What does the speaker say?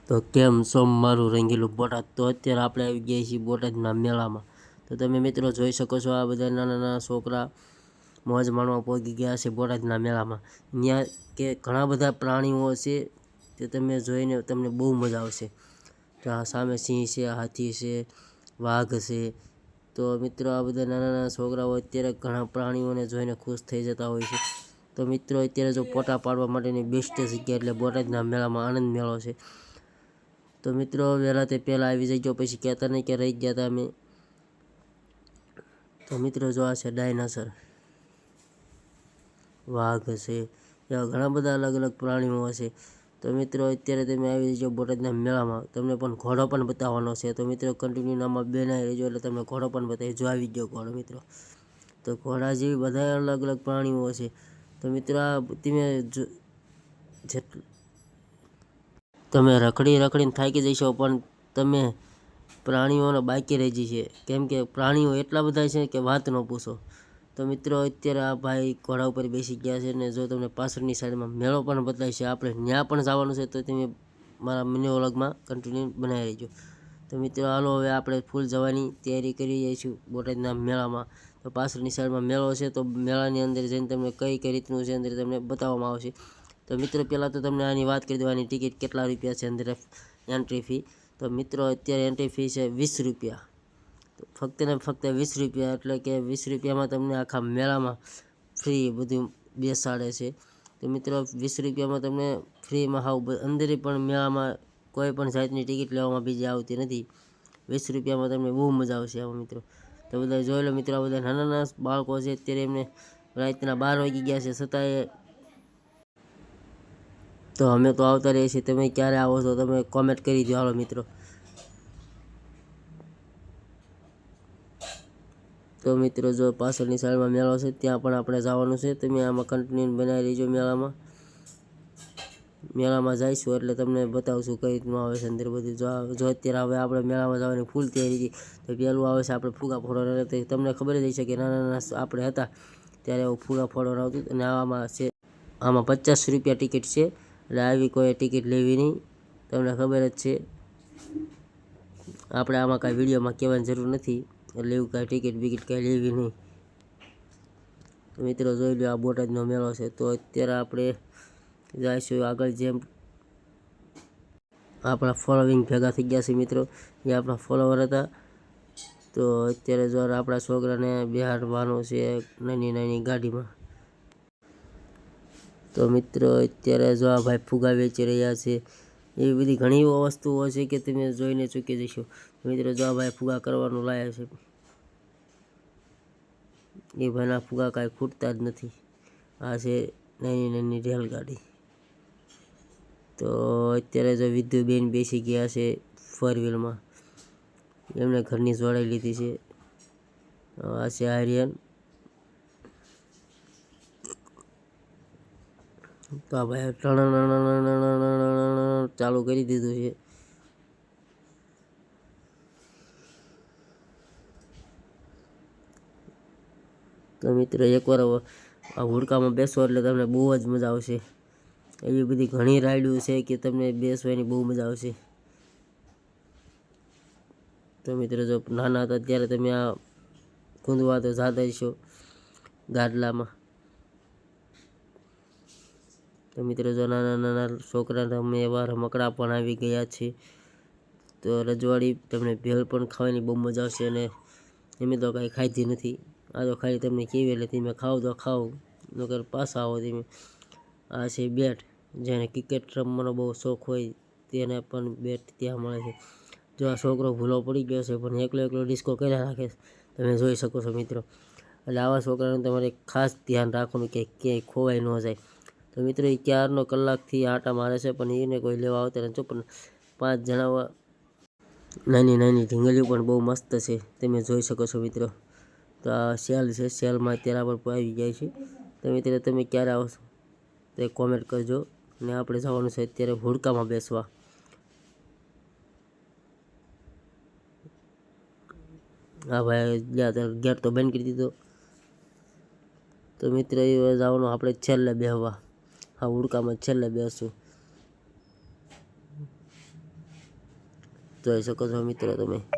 તો કેમ છો મારું રંગીલું બોટાદ? તો અત્યારે આપણે આવી ગયા છીએ બોટાદના મેળામાં. તો તમે મિત્રો જોઈ શકો છો, આ બધા નાના નાના છોકરા મોજ માણવા પહોંચી ગયા છે બોટાદના મેળામાં. ત્યાં કે ઘણા બધા પ્રાણીઓ છે, તે તમે જોઈને તમને બહુ મજા આવશે. તો આ સામે સિંહ છે, હાથી છે, વાઘ છે. તો મિત્રો આ બધા નાના નાના છોકરાઓ અત્યારે ઘણા પ્રાણીઓને જોઈને ખુશ થઈ જતા હોય છે. તો મિત્રો અત્યારે જો ફોટા પાડવા માટેની બેસ્ટ જગ્યા એટલે બોટાદના મેળામાં આનંદ મેળો છે. તો મિત્રો વહેલા તે પહેલાં આવી જજો, પછી કહેતા નહીં કે રહી ગયા હતા અમે. તો મિત્રો જો આ છે ડાયનાસર, વાઘ છે, એવા ઘણા બધા અલગ અલગ પ્રાણીઓ હશે. તો મિત્રો અત્યારે તમે આવી જજો બોટાદના મેળામાં, તમને પણ ઘોડો પણ બતાવવાનો છે. તો મિત્રો કન્ટિન્યુ આમાં બેનાઈ રહેજો એટલે તમને ઘોડો પણ બતાવી. જો આવી ગયો ઘોડો મિત્રો. તો ઘોડા જેવી બધા અલગ અલગ પ્રાણીઓ છે. તો મિત્રો આ તમે રખડીને થાકી જશો, પણ તમે પ્રાણીઓને બાકી રહી જશે. કેમ કે પ્રાણીઓ એટલા બધા છે કે વાત ન પૂછો. તો મિત્રો અત્યારે આ ભાઈ ઘોડા ઉપર બેસી ગયા છે, ને જો તમને પાછળની સાઈડમાં મેળો પણ બતાવે છે. આપણે ત્યાં પણ જવાનું છે, તો તમે મારા મિની વ્લોગમાં કન્ટિન્યુ બનાવી રહેજો. તો મિત્રો હાલો, હવે આપણે ફૂલ જવાની તૈયારી કરી જઈશું બોટાદના મેળામાં. તો પાછળની સાઈડમાં મેળો છે, તો મેળાની અંદર જઈને તમને કઈ કઈ રીતનું છે અંદર તમને બતાવવામાં આવશે. તો મિત્રો પહેલાં તો તમને આની વાત કરી દેવાની, ટિકિટ કેટલા રૂપિયા છે અંદર એન્ટ્રી ફી. તો મિત્રો અત્યારે એન્ટ્રી ફી છે 20 રૂપિયા. તો ફક્ત ને ફક્ત 20 રૂપિયા, એટલે કે 20 રૂપિયામાં તમને આખા મેળામાં ફ્રી બધું બેસાડે છે. તો મિત્રો 20 રૂપિયામાં તમને ફ્રીમાં અંદર પણ મેળામાં કોઈ પણ જાતની ટિકિટ લેવામાં બીજી આવતી નથી. 20 રૂપિયામાં તમને બહુ મજા આવશે આમાં મિત્રો. તો બધા જોઈ લો મિત્રો, આ બધા નાના નાના બાળકો છે, અત્યારે એમને રાતના 12 વાગી ગયા છે, છતાંય તો અમે તો આવતા રહીએ છીએ. તમે ક્યારે આવો છો તમે કોમેન્ટ કરી દો હાલો મિત્રો. તો મિત્રો જો પાછળની સાઈડમાં મેળો છે, ત્યાં પણ આપણે જવાનું છે. તમે આમાં કન્ટિન્યુ બનાવી રહીજો. મેળામાં જઈશું એટલે તમને બતાવશું કઈ રીતનું આવે છે અંદર બધું. જો અત્યારે હવે આપણે મેળામાં જવાની ફૂલ તૈયારી હતી. તો પહેલું આવે છે આપણે ફુગા ફોડવાનું. તમને ખબર જ હશે કે નાના નાના આપણે હતા ત્યારે ફુગા ફોડવાનું આવતું. અને આમાં 50 રૂપિયા ટિકિટ છે, એટલે આવી કોઈ ટિકિટ લેવી નહીં, તમને ખબર જ છે. આપણે આમાં કાંઈ વિડીયોમાં કહેવાની જરૂર નથી, એટલે એવું કાંઈ ટિકિટ બિકિટ કાંઈ લેવી નહીં. તો મિત્રો જોઈ લો, આ બોટાદનો મેળો છે. તો અત્યારે આપણે જઈશું આગળ. જેમ આપણા ફોલોવિંગ ભેગા થઈ ગયા છે મિત્રો, એ આપણા ફોલોવર હતા. તો અત્યારે જો આપણા છોકરાને બેહાડવાનો છે નાની નાની ગાડીમાં. તો મિત્રો અત્યારે જો આ ભાઈ ફુગા વેચી રહ્યા છે. એવી બધી ઘણી વસ્તુઓ છે કે તમે જોઈને ચૂકી જશો. મિત્રો જો આ ભાઈ ફુગા કરવાનું લાયા છે, એ ભાઈના ફુગા કાંઈ ખૂટતા જ નથી. આ છે નાની નાની રેલગાડી. તો અત્યારે જો વિદ્યુબેન બેસી ગયા છે 4 વ્હીલમાં, એમને ઘરની જોડાઈ લીધી છે. આ છે આર્યન. તો આ ભાઈ ચાલુ કરી દીધું છે. તો મિત્રો એકવાર આ હુડકામાં બેસો એટલે તમને બહુ જ મજા આવશે. એવી બધી ઘણી રાઈડો છે કે તમને બેસવાની બહુ મજા આવશે. તો મિત્રો જો નાના હતા ત્યારે તમે આ કૂદવા તો જતા હશો ગાડલામાં. તો મિત્રો જો નાના નાના છોકરા રમે એવા રમકડા પણ આવી ગયા છે. તો રજવાડી તમને ભેળ પણ ખાવાની બહુ મજા આવશે. અને એમ તો કાંઈ ખાધી નથી, આ તો ખાલી તમને કેવી એટલે તમે ખાવ તો ખાવ, નકર પાછા આવો તમે. આ છે બેટ, જેને ક્રિકેટ રમવાનો બહુ શોખ હોય તેને પણ બેટ ત્યાં મળે છે. જો આ છોકરો ભૂલો પડી ગયો છે, પણ એકલો એકલો ડિસ્કો કર્યા રાખે છે, તમે જોઈ શકો છો મિત્રો. એટલે આવા છોકરાને તમારે ખાસ ધ્યાન રાખવાનું કે ક્યાંય ખોવાઈ ન જાય. તો મિત્રો એ ક્યારનો કલાકથી આટા મારે છે, પણ એને કોઈ લેવા આવતા નથી. પણ 5 જણા નાની નાની ઢીંગલીઓ પણ બહુ મસ્ત છે, તમે જોઈ શકો છો મિત્રો. તો આ સેલ છે, સેલમાં અત્યારે આપણે આવી જાય છે. તો મિત્રો તમે ક્યારે આવશો તો એ કોમેન્ટ કરજો. અને આપણે જવાનું છે અત્યારે હુડકામાં બેસવા. હા ભાઈ ગેટ તો બંધ કરી દીધો. તો મિત્રો એ જવાનું આપણે છેલ્લે બેહવા. હા હુડકામાં છેલ્લે બેસશું. જોઈ શકો છો મિત્રો તમે।